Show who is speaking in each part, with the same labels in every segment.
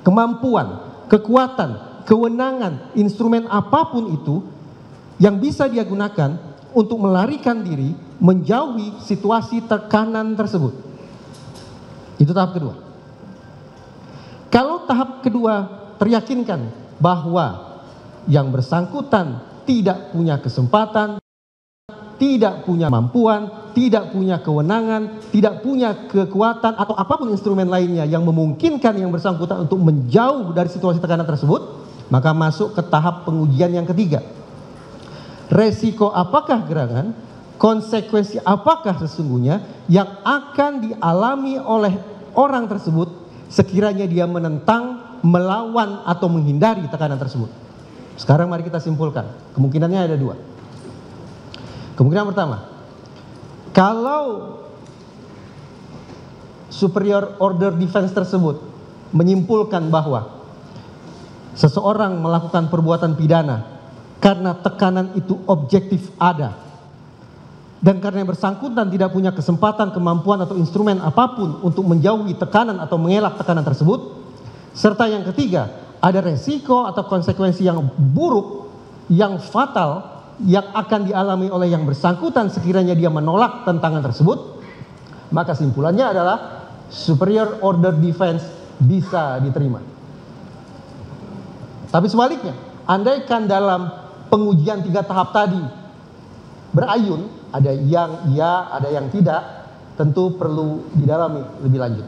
Speaker 1: kemampuan, kekuatan, kewenangan, instrumen apapun itu yang bisa dia gunakan untuk melarikan diri menjauhi situasi tekanan tersebut. Itu tahap kedua. Kalau tahap kedua teryakinkan bahwa yang bersangkutan tidak punya kesempatan, tidak punya kemampuan, tidak punya kewenangan, tidak punya kekuatan atau apapun instrumen lainnya yang memungkinkan yang bersangkutan untuk menjauh dari situasi tekanan tersebut, maka masuk ke tahap pengujian yang ketiga. Resiko apakah gerangan, konsekuensi apakah sesungguhnya yang akan dialami oleh orang tersebut sekiranya dia menentang, melawan atau menghindari tekanan tersebut. Sekarang mari kita simpulkan, kemungkinannya ada dua. Kemungkinan pertama, kalau superior order defense tersebut menyimpulkan bahwa seseorang melakukan perbuatan pidana karena tekanan itu objektif ada, dan karena yang bersangkutan tidak punya kesempatan, kemampuan atau instrumen apapun untuk menjauhi tekanan atau mengelak tekanan tersebut, serta yang ketiga, ada resiko atau konsekuensi yang buruk, yang fatal, yang akan dialami oleh yang bersangkutan sekiranya dia menolak tentangan tersebut, maka simpulannya adalah superior order defense bisa diterima. Tapi sebaliknya, andaikan dalam pengujian 3 tahap tadi berayun, ada yang iya, ada yang tidak, tentu perlu didalami lebih lanjut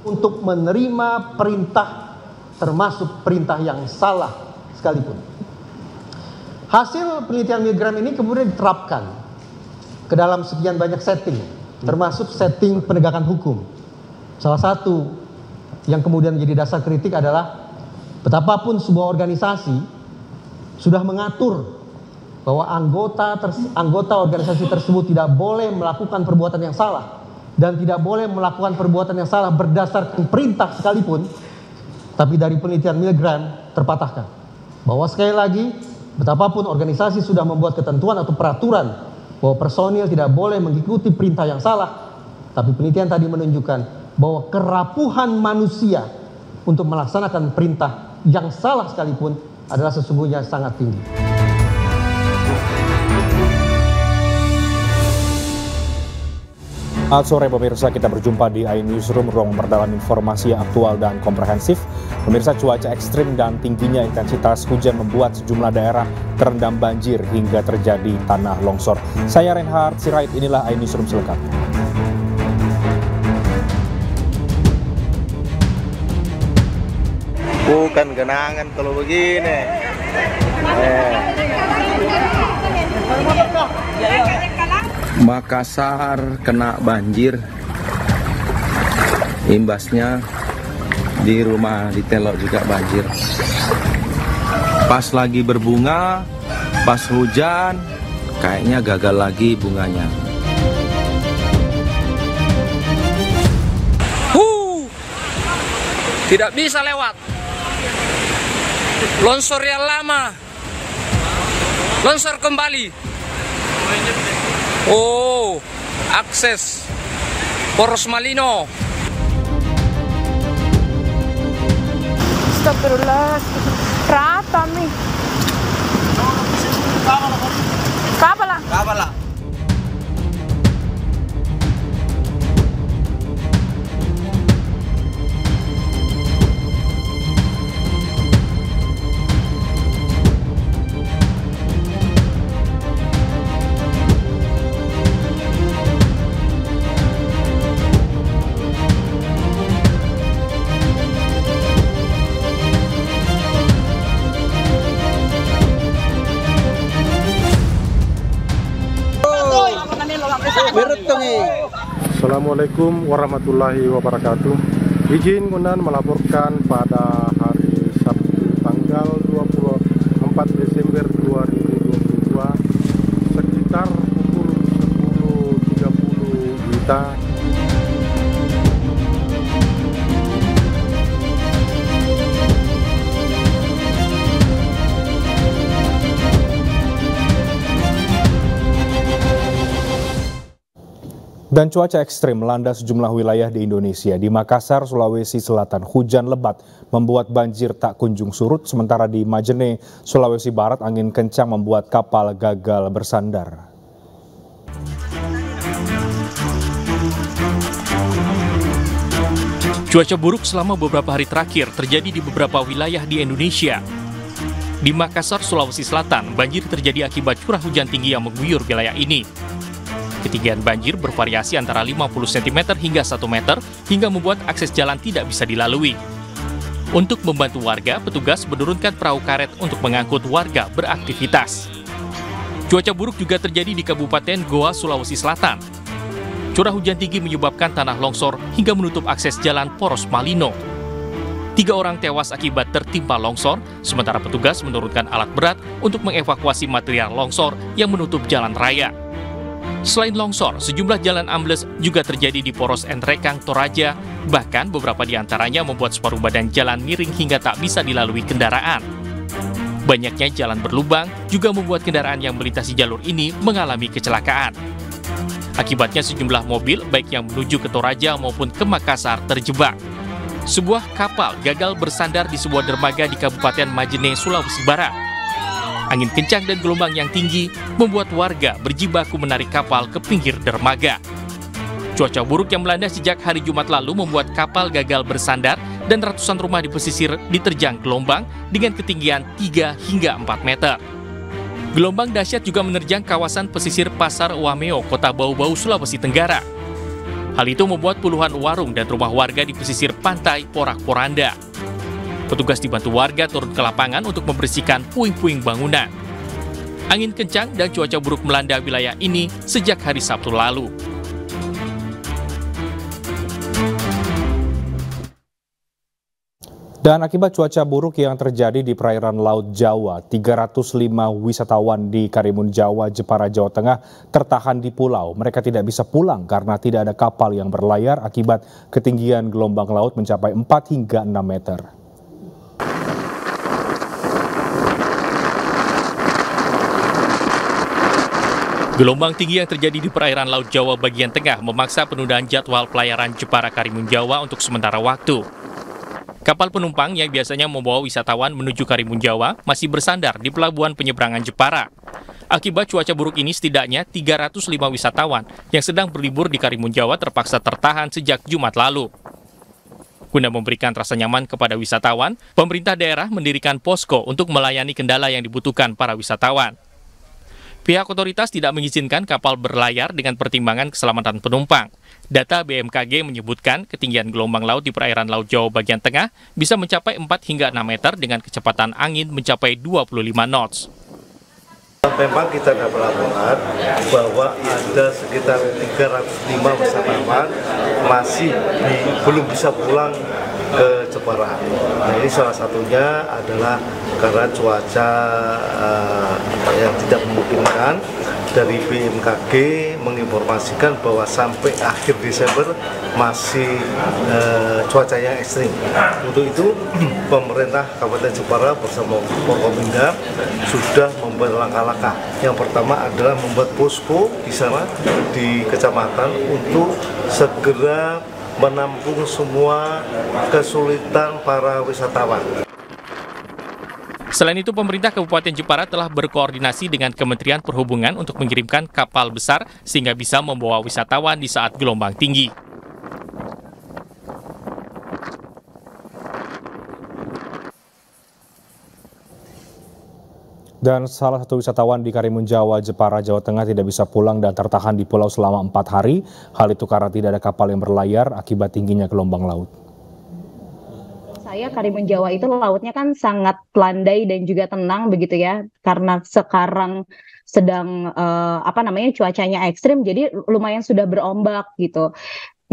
Speaker 1: untuk menerima perintah, termasuk perintah yang salah sekalipun. Hasil penelitian Milgram ini kemudian diterapkan ke dalam sekian banyak setting, termasuk setting penegakan hukum. Salah satu yang kemudian menjadi dasar kritik adalah betapapun sebuah organisasi sudah mengatur bahwa anggota organisasi tersebut tidak boleh melakukan perbuatan yang salah dan tidak boleh melakukan perbuatan yang salah berdasarkan perintah sekalipun, tapi dari penelitian Milgram terpatahkan bahwa sekali lagi betapapun organisasi sudah membuat ketentuan atau peraturan bahwa personil tidak boleh mengikuti perintah yang salah, tapi penelitian tadi menunjukkan bahwa kerapuhan manusia untuk melaksanakan perintah yang salah sekalipun adalah sesungguhnya sangat tinggi.
Speaker 2: Selamat sore pemirsa, kita berjumpa di iNewsroom, ruang memperdalam informasi yang aktual dan komprehensif. Pemirsa, cuaca ekstrim dan tingginya intensitas hujan membuat sejumlah daerah terendam banjir hingga terjadi tanah longsor. Saya Reinhard Sirait, inilah iNewsroom selengkapnya.
Speaker 3: Bukan genangan kalau begini. Makassar kena banjir. Imbasnya di rumah di Telok juga banjir. Pas lagi berbunga, pas hujan, kayaknya gagal lagi bunganya.
Speaker 4: Tidak bisa lewat. Longsor yang lama. Longsor kembali. Oh, akses Poros Malino.
Speaker 5: Astagfirullah, rata nih. Kabala.
Speaker 6: Assalamualaikum warahmatullahi wabarakatuh. Izin Gunan melaporkan pada hari Sabtu tanggal 24 Desember 2022 sekitar pukul 10.30 WITA
Speaker 2: Dan cuaca ekstrim melanda sejumlah wilayah di Indonesia. Di Makassar, Sulawesi Selatan, hujan lebat membuat banjir tak kunjung surut, sementara di Majene, Sulawesi Barat, angin kencang membuat kapal gagal bersandar.
Speaker 7: Cuaca buruk selama beberapa hari terakhir terjadi di beberapa wilayah di Indonesia. Di Makassar, Sulawesi Selatan, banjir terjadi akibat curah hujan tinggi yang mengguyur wilayah ini. Ketinggian banjir bervariasi antara 50 cm hingga 1 meter hingga membuat akses jalan tidak bisa dilalui. Untuk membantu warga, petugas menurunkan perahu karet untuk mengangkut warga beraktivitas. Cuaca buruk juga terjadi di Kabupaten Goa, Sulawesi Selatan. Curah hujan tinggi menyebabkan tanah longsor hingga menutup akses jalan Poros Malino. 3 orang tewas akibat tertimpa longsor, sementara petugas menurunkan alat berat untuk mengevakuasi material longsor yang menutup jalan raya. Selain longsor, sejumlah jalan ambles juga terjadi di Poros Entrekang, Toraja, bahkan beberapa di antaranya membuat separuh badan jalan miring hingga tak bisa dilalui kendaraan. Banyaknya jalan berlubang juga membuat kendaraan yang melintasi jalur ini mengalami kecelakaan. Akibatnya sejumlah mobil, baik yang menuju ke Toraja maupun ke Makassar, terjebak. Sebuah kapal gagal bersandar di sebuah dermaga di Kabupaten Majene, Sulawesi Barat. Angin kencang dan gelombang yang tinggi membuat warga berjibaku menarik kapal ke pinggir dermaga. Cuaca buruk yang melanda sejak hari Jumat lalu membuat kapal gagal bersandar dan ratusan rumah di pesisir diterjang gelombang dengan ketinggian 3 hingga 4 meter. Gelombang dahsyat juga menerjang kawasan pesisir Pasar Wameo, Kota Bau-Bau, Sulawesi Tenggara. Hal itu membuat puluhan warung dan rumah warga di pesisir pantai porak-poranda. Petugas dibantu warga turun ke lapangan untuk membersihkan puing-puing bangunan. Angin kencang dan cuaca buruk melanda wilayah ini sejak hari Sabtu lalu.
Speaker 2: Dan akibat cuaca buruk yang terjadi di perairan Laut Jawa, 305 wisatawan di Karimun Jawa, Jepara, Jawa Tengah tertahan di pulau. Mereka tidak bisa pulang karena tidak ada kapal yang berlayar akibat ketinggian gelombang laut mencapai 4 hingga 6 meter.
Speaker 7: Gelombang tinggi yang terjadi di perairan Laut Jawa bagian tengah memaksa penundaan jadwal pelayaran Jepara Karimun Jawa untuk sementara waktu. Kapal penumpang yang biasanya membawa wisatawan menuju Karimun Jawa masih bersandar di pelabuhan penyeberangan Jepara. Akibat cuaca buruk ini, setidaknya 305 wisatawan yang sedang berlibur di Karimun Jawa terpaksa tertahan sejak Jumat lalu. Guna memberikan rasa nyaman kepada wisatawan, pemerintah daerah mendirikan posko untuk melayani kendala yang dibutuhkan para wisatawan. Pihak otoritas tidak mengizinkan kapal berlayar dengan pertimbangan keselamatan penumpang. Data BMKG menyebutkan ketinggian gelombang laut di perairan Laut Jawa bagian tengah bisa mencapai 4 hingga 6 meter dengan kecepatan angin mencapai 25 knots.
Speaker 8: Memang kita ada laporan bahwa ada sekitar 305 wisatawan masih belum bisa pulang ke Jepara. Nah, ini salah satunya adalah karena cuaca yang tidak memungkinkan. Dari BMKG menginformasikan bahwa sampai akhir Desember masih cuaca yang ekstrim. Untuk itu pemerintah Kabupaten Jepara bersama Forkopimda sudah membuat langkah-langkah. Yang pertama adalah membuat posko di sana di kecamatan untuk segera menampung semua kesulitan para wisatawan.
Speaker 7: Selain itu, pemerintah Kabupaten Jepara telah berkoordinasi dengan Kementerian Perhubungan untuk mengirimkan kapal besar sehingga bisa membawa wisatawan di saat gelombang tinggi.
Speaker 2: Dan salah satu wisatawan di Karimun Jawa, Jepara, Jawa Tengah tidak bisa pulang dan tertahan di pulau selama 4 hari. Hal itu karena tidak ada kapal yang berlayar akibat tingginya gelombang laut.
Speaker 9: Karimun Jawa itu lautnya kan sangat landai dan juga tenang begitu ya, karena sekarang sedang cuacanya ekstrim, jadi lumayan sudah berombak gitu.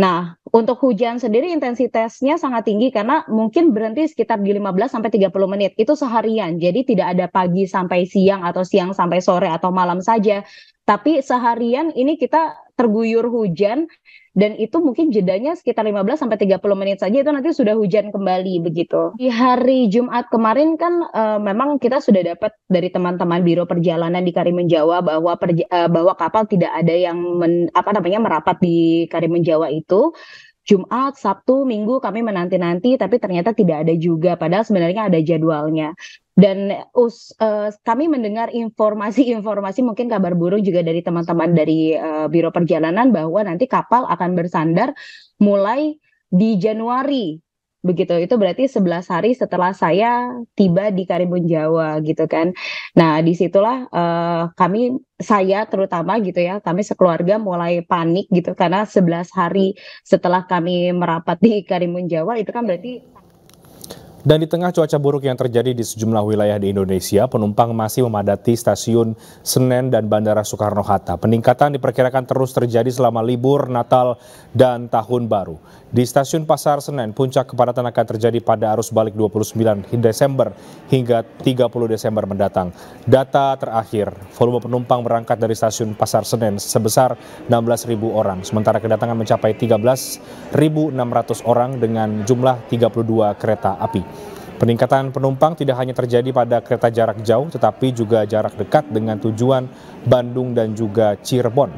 Speaker 9: Nah, untuk hujan sendiri intensitasnya sangat tinggi karena mungkin berhenti sekitar di 15-30 menit, itu seharian. Jadi tidak ada pagi sampai siang atau siang sampai sore atau malam saja. Tapi seharian ini kita terguyur hujan dan itu mungkin jedanya sekitar 15-30 menit saja itu nanti sudah hujan kembali begitu. Di hari Jumat kemarin kan memang kita sudah dapat dari teman-teman Biro Perjalanan di Karimun Jawa bahwa kapal tidak ada yang merapat di Karimun Jawa itu. Jumat, Sabtu, Minggu kami menanti-nanti, tapi ternyata tidak ada juga, padahal sebenarnya ada jadwalnya. Dan kami mendengar informasi-informasi, mungkin kabar burung juga dari teman-teman dari Biro Perjalanan, bahwa nanti kapal akan bersandar mulai di Januari. Begitu, itu berarti 11 hari setelah saya tiba di Karimun Jawa gitu kan. Nah disitulah saya terutama gitu ya, kami sekeluarga mulai panik gitu, karena 11 hari setelah kami merapat di Karimun Jawa itu kan berarti.
Speaker 2: Dan di tengah cuaca buruk yang terjadi di sejumlah wilayah di Indonesia, penumpang masih memadati stasiun Senen dan Bandara Soekarno-Hatta. Peningkatan diperkirakan terus terjadi selama libur Natal dan Tahun Baru. Di stasiun Pasar Senen, puncak kepadatan akan terjadi pada arus balik 29 Desember hingga 30 Desember mendatang. Data terakhir, volume penumpang berangkat dari stasiun Pasar Senen sebesar 16.000 orang, sementara kedatangan mencapai 13.600 orang dengan jumlah 32 kereta api. Peningkatan penumpang tidak hanya terjadi pada kereta jarak jauh, tetapi juga jarak dekat dengan tujuan Bandung dan juga Cirebon.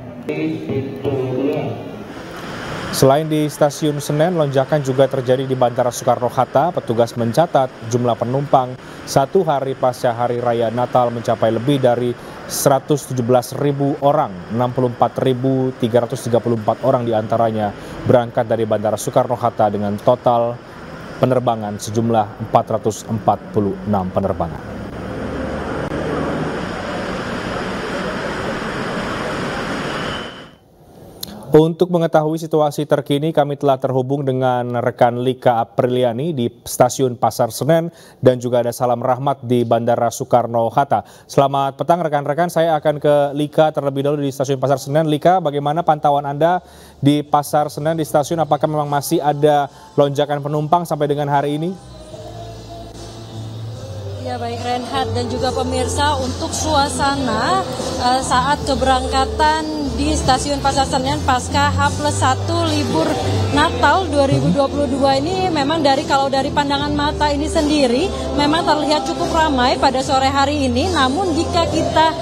Speaker 2: Selain di stasiun Senen, lonjakan juga terjadi di Bandara Soekarno-Hatta. Petugas mencatat jumlah penumpang satu hari pasca Hari Raya Natal mencapai lebih dari 117.000 orang, 64.334 orang diantaranya berangkat dari Bandara Soekarno-Hatta dengan total penerbangan sejumlah 446 penerbangan. Untuk mengetahui situasi terkini, kami telah terhubung dengan rekan Lika Apriliani di stasiun Pasar Senen dan juga ada Salam Rahmat di Bandara Soekarno-Hatta. Selamat petang rekan-rekan, saya akan ke Lika terlebih dahulu di stasiun Pasar Senen. Lika, bagaimana pantauan Anda di Pasar Senen di stasiun? Apakah memang masih ada lonjakan penumpang sampai dengan hari ini?
Speaker 10: Ya baik Reinhard dan juga pemirsa, untuk suasana saat keberangkatan di stasiun Pasar Senen pasca H+1 libur Natal 2022 ini memang kalau dari pandangan mata ini sendiri memang terlihat cukup ramai pada sore hari ini. Namun jika kita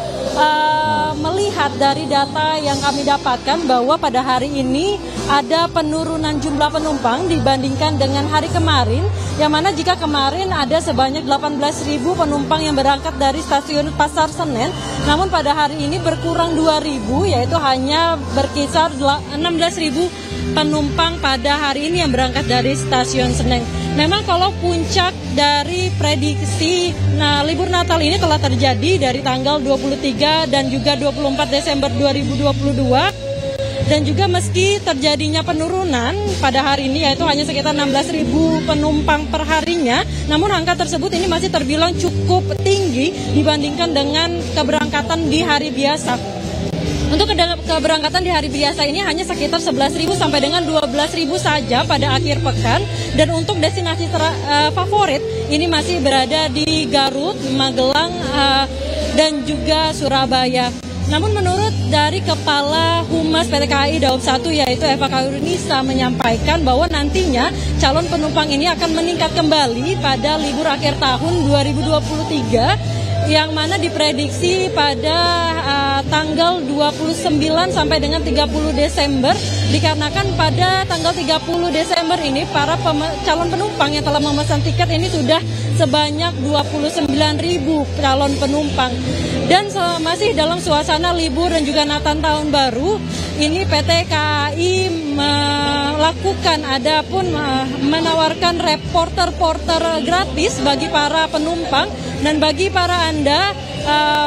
Speaker 10: melihat dari data yang kami dapatkan bahwa pada hari ini ada penurunan jumlah penumpang dibandingkan dengan hari kemarin, yang mana jika kemarin ada sebanyak 18.000 penumpang yang berangkat dari stasiun Pasar Senen, namun pada hari ini berkurang 2.000, yaitu hanya berkisar 16.000 penumpang pada hari ini yang berangkat dari stasiun Senen. Memang kalau puncak dari prediksi libur Natal ini telah terjadi dari tanggal 23 dan juga 24 Desember 2022. Dan juga meski terjadinya penurunan pada hari ini yaitu hanya sekitar 16.000 penumpang per harinya, namun angka tersebut ini masih terbilang cukup tinggi dibandingkan dengan keberangkatan di hari biasa. Untuk keberangkatan di hari biasa ini hanya sekitar 11.000 sampai dengan 12.000 saja pada akhir pekan. Dan untuk destinasi favorit ini masih berada di Garut, Magelang, dan juga Surabaya. Namun menurut dari Kepala Humas PT KAI Daob 1 yaitu Eva Kairunisa menyampaikan bahwa nantinya calon penumpang ini akan meningkat kembali pada libur akhir tahun 2023 yang mana diprediksi pada tanggal 29 sampai dengan 30 Desember, dikarenakan pada tanggal 30 Desember ini para calon penumpang yang telah memesan tiket ini sudah sebanyak 29.000 calon penumpang. Dan masih dalam suasana libur dan juga Natal Tahun Baru, ini PT KAI melakukan menawarkan porter gratis bagi para penumpang. Dan bagi para Anda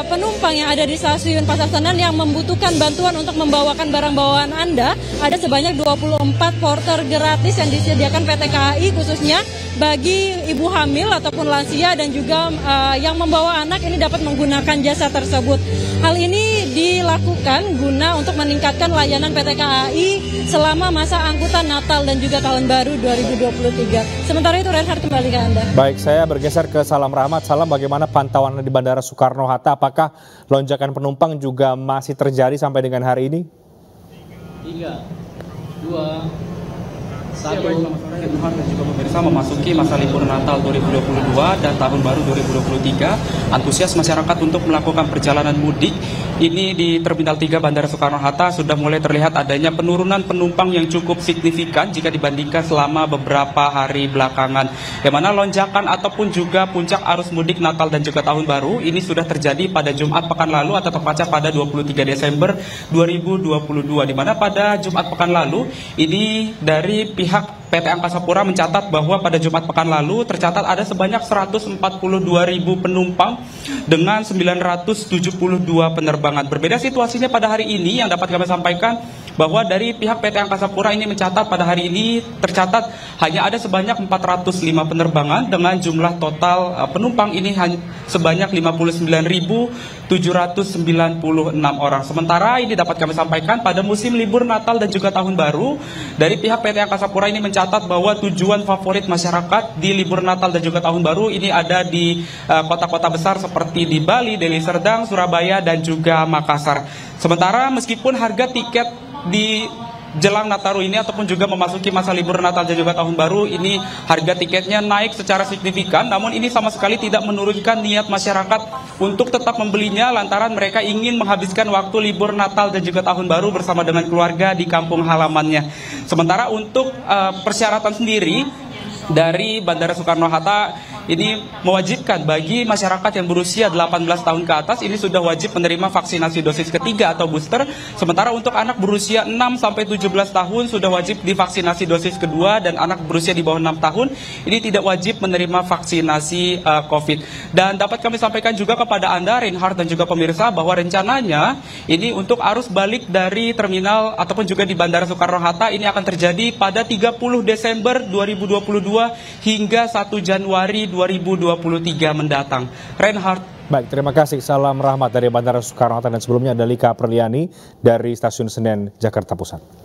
Speaker 10: penumpang yang ada di stasiun Pasar Senen yang membutuhkan bantuan untuk membawakan barang bawaan Anda, ada sebanyak 24 porter gratis yang disediakan PT KAI khususnya bagi ibu hamil ataupun lansia dan juga yang membawa anak ini dapat menggunakan jasa tersebut. Hal ini dilakukan guna untuk meningkatkan layanan PT KAI selama masa angkutan Natal dan juga Tahun Baru 2023. Sementara itu Reinhard, kembali ke Anda.
Speaker 2: Baik, saya bergeser ke Salam Rahmat. Salam, bagaimana pantauan di Bandara Soekarno-Hatta? Apakah lonjakan penumpang juga masih terjadi sampai dengan hari ini?
Speaker 11: 3, 2, Tuhan dan juga pemirsa memasuki masa libur Natal 2022 dan Tahun Baru 2023, antusias masyarakat untuk melakukan perjalanan mudik ini di Terminal 3 Bandara Soekarno-Hatta sudah mulai terlihat adanya penurunan penumpang yang cukup signifikan jika dibandingkan selama beberapa hari belakangan. Yang mana lonjakan ataupun juga puncak arus mudik Natal dan juga Tahun Baru ini sudah terjadi pada Jumat pekan lalu atau tepatnya pada 23 Desember 2022, di mana pada Jumat pekan lalu ini dari pihak PT Angkasa Pura mencatat bahwa pada Jumat pekan lalu tercatat ada sebanyak 142.000 penumpang dengan 972 penerbangan. Berbeda situasinya pada hari ini yang dapat kami sampaikan bahwa dari pihak PT Angkasa Pura ini mencatat pada hari ini tercatat hanya ada sebanyak 405 penerbangan dengan jumlah total penumpang ini hanya sebanyak 59.796 orang. Sementara ini dapat kami sampaikan pada musim libur Natal dan juga Tahun Baru dari pihak PT Angkasa Pura ini mencatat bahwa tujuan favorit masyarakat di libur Natal dan juga Tahun Baru ini ada di kota-kota besar seperti di Bali, Deli Serdang, Surabaya dan juga Makassar. Sementara meskipun harga tiket di jelang Nataru ini ataupun juga memasuki masa libur Natal dan juga Tahun Baru ini harga tiketnya naik secara signifikan, namun ini sama sekali tidak menurunkan niat masyarakat untuk tetap membelinya lantaran mereka ingin menghabiskan waktu libur Natal dan juga Tahun Baru bersama dengan keluarga di kampung halamannya. Sementara untuk persyaratan sendiri dari Bandara Soekarno-Hatta ini mewajibkan bagi masyarakat yang berusia 18 tahun ke atas ini sudah wajib menerima vaksinasi dosis ketiga atau booster. Sementara untuk anak berusia 6 sampai 17 tahun sudah wajib divaksinasi dosis kedua, dan anak berusia di bawah 6 tahun ini tidak wajib menerima vaksinasi COVID. Dan dapat kami sampaikan juga kepada Anda, Reinhard dan juga pemirsa, bahwa rencananya ini untuk arus balik dari terminal ataupun juga di Bandara Soekarno-Hatta ini akan terjadi pada 30 Desember 2022 hingga 1 Januari 2023 mendatang. Reinhard.
Speaker 2: Baik, terima kasih. Salam rahmat dari Bandara Soekarno-Hatta, dan sebelumnya ada Lika Apriliani dari Stasiun Senen, Jakarta Pusat.